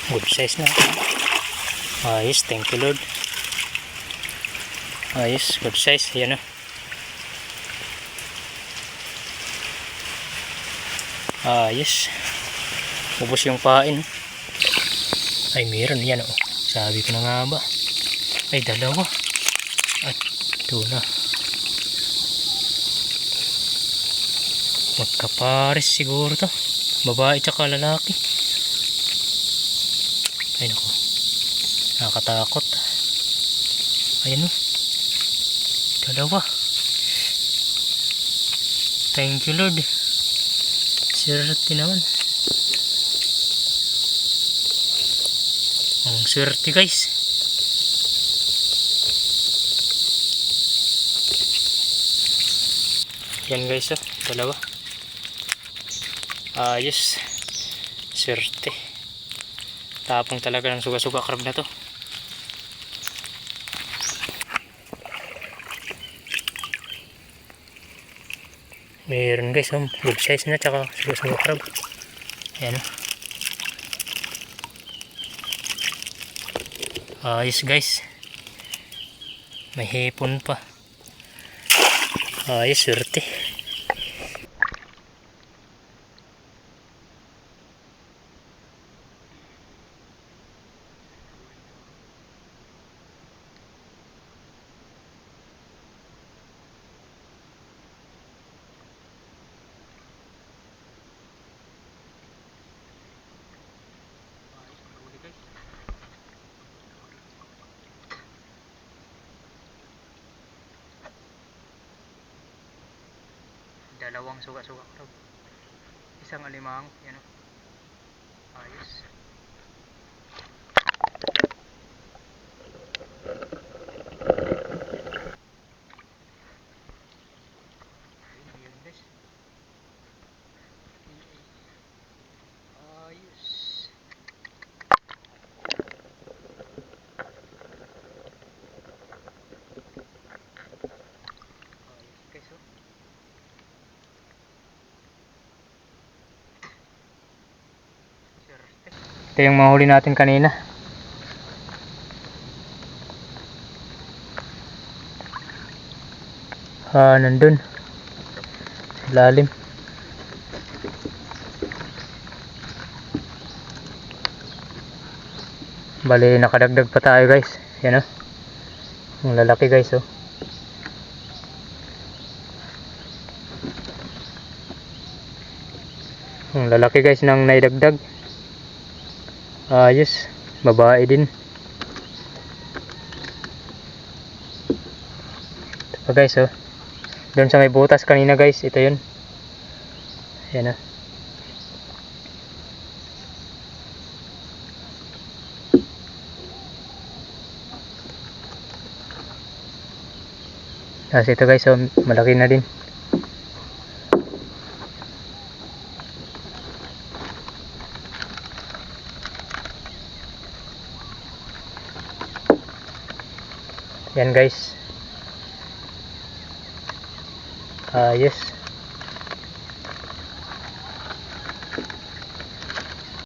Good size na. Ayos, thank you Lord. Ayos, good size. Ayan o. Ayos. Ubos yung pain. Ay meron, yan o. Sabi ko na nga ba. Ay dalawa. At ito na. Magkapares siguro to. Babae tsaka lalaki. Ay nako. Nakakatakot. Ayan o. Dalawa. Thank you Lord. Swerte naman. Ang swerte guys. Yan guys oh. Dalawa. Ayos. Swerte. Tapong talaga ng suga-suga crab na to. Meron guys oh. Good size na tsaka suga-suga crab. Ayan oh. Ayos guys. May hipon pa. Ayos, swerte. Dalawang suga-suga crab. Isang alimang, yan o. Ayos. Ayun guys. Ayos. Ayos guys o. Ito yung mahuli natin kanina. Nandun sa lalim. Bali nakadagdag pa tayo guys. Yan o. Ang lalaki guys oh. Ang lalaki guys ng naidagdag. Ayos, babae din. Ito pa guys oh. Doon sa may butas kanina guys, ito yun. Ayan oh. Tapos ito guys oh, malaki na din. Yan guys. Ayos.